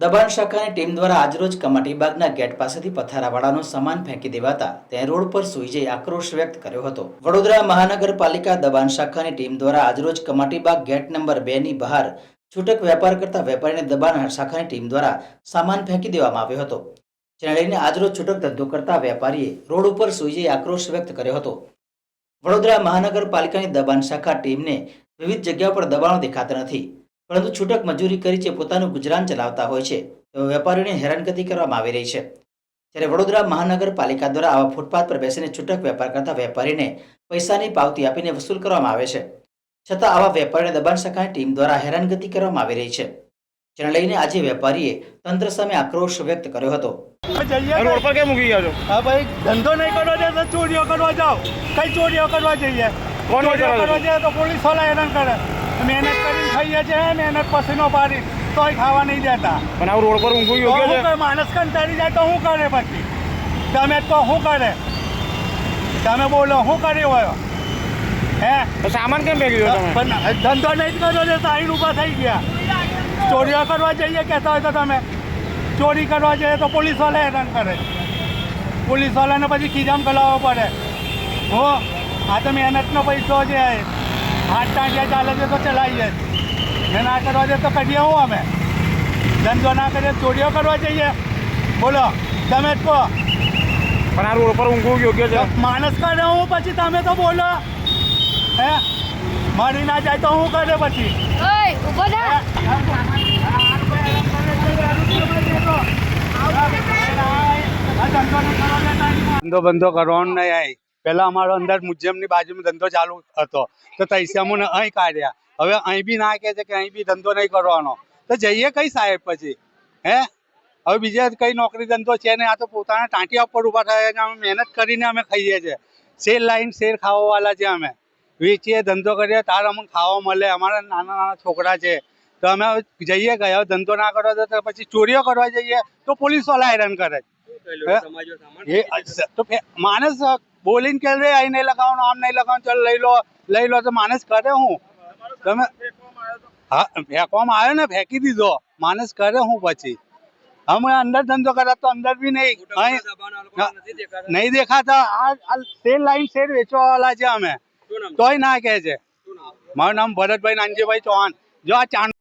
દબાણ શાખાની ટીમ દ્વારા આજરોજ કમાટીબાગના ગેટ પાસેથી પથ્થરાવાળાનો સામાન ફેંકી દેવાતા ત્યાં રોડ પર સૂઈ જઈ આક્રોશ વ્યક્ત કર્યો હતો। વડોદરા મહાનગરપાલિકા દબાણ શાખાની ટીમ દ્વારા આજરોજ કમાટીબાગ ગેટ નંબર 2 ની બહાર છૂટક વેપાર કરતા વેપારીને દબાણ શાખાની ટીમ દ્વારા સામાન ફેંકી દેવામાં આવ્યો હતો, જેને લઈને આજરોજ છૂટક ધંધો કરતા વેપારીએ રોડ ઉપર સૂઈ જઈ આક્રોશ વ્યક્ત કર્યો હતો। વડોદરા મહાનગરપાલિકાની દબાણ શાખા ટીમને વિવિધ જગ્યાઓ પર દબાણો દેખાતા નથી, પરંતુ છૂટક મજૂરી કરી જે પોતાનું ગુજરાન ચલાવતા હોય છે તેવા વેપારીઓને હેરાનગતિ કરવામાં આવી રહી છે। ત્યારે વડોદરા મહાનગરપાલિકા દ્વારા આવા ફૂટપાથ પર બેસીને છૂટક વેપાર કરતા વેપારીને પૈસાની પાવતી આપીને વસૂલ કરવામાં આવે છે, છતાં આવા વેપારીઓને દબાણ શાખાની ટીમ દ્વારા હેરાનગતિ કરવામાં આવી રહી છે, જેને લઈને આજે વેપારીએ તંત્ર સામે આક્રોશ વ્યક્ત કર્યો હતો। રોડ પર કેમ મૂકી ગયા છો? હા ભાઈ, ધંધો નહીં કરવો છે તો ચોરીઓ કરવા જાઓ। કઈ ચોરીઓ કરવા જઈએ? કોણ ચોરીઓ કરવા જઈએ તો પોલીસ વાળા હેરાન કરે। મહેનત કરીને ખાઈએ છે, મહેનત પસીનો પાડી તોય ખાવા નહીં દેતા। પણ આ રોડ પર ઊંઘવું યોગ્ય છે? માણસ કંટાળી જાય તો શું કરે? પછી તમે તો શું કરે? તમે બોલો શું કર્યું હોય? હે તો સામાન કેમ ફેંકી દો તમે? પણ ધંધો નહીં કર્યો છે તો આઈને ઊભા થઈ ગયા। ચોરીઓ કરવા જઈએ કહેતા હોય તો તમે ચોરી કરવા જઈએ તો પોલીસ વાળા હેરાન કરે। પોલીસ વાળાને પછી ખીજામ કલાવવો પડે। હો, આ તો મહેનતનો પૈસો છે। હાથ ટાંટિયા ચાલે છે તો ચલાવીએ જ, ના કરવા દે તો કરીએ હું? અમે ધંધો ના કરીએ ચોરીઓ કરવા જઈએ? બોલો તમે જ કહો। પણ આ રોડ પર ઊંઘવું યોગ્ય છે? માણસ કરે હું પછી? તમે તો બોલો હે, મરી ના જાય તો હું કરે પછી? ધંધો બંધો કરવાનો નહીં। અહીં પહેલાં અમારો અંદર મ્યુઝિયમની બાજુમાં ધંધો ચાલુ હતો તો તૈસે અમને અહીં કાઢ્યા। હવે અહીં બી ના કહે છે કે અહીં બી ધંધો નહીં કરવાનો, તો જઈએ કઈ સાહેબ પછી? હે, હવે બીજા કઈ નોકરી ધંધો છે ને? આ તો પોતાના ટાંટિયા ઉપર ઊભા થયા છે। અમે મહેનત કરીને અમે ખાઈએ છીએ, શેર લાઈન શેર ખાવાવાળા છે। અમે વેચીએ, ધંધો કરીએ તાર અમને ખાવા મળે। અમારા નાના નાના છોકરા છે તો અમે જઈએ ગયા। હવે ધંધો ના કરવા તો પછી ચોરીઓ કરવા જઈએ તો પોલીસ વાળા હેરાન કરે। તો માણસ બોલીને કે રે અહીં નહીં લગાવવાનું, આમ નહીં લગાવવાનું, ચાલ લઈ લો તો માણસ કરે હું? તમે હા, ફેંકવામાં આવ્યો ને, ફેંકી દીધો, માણસ કરે હું પછી? અમે અંદર ધંધો કર્યા તો અંદર બી નહીં, નહીં દેખાતા। આ શેર લાઈન શેર વેચવા વાળા છે અમે, તોય ના કહે છે। મારું નામ ભરતભાઈ નાનજીભાઈ ચૌહાણ। જો આ ચાંદ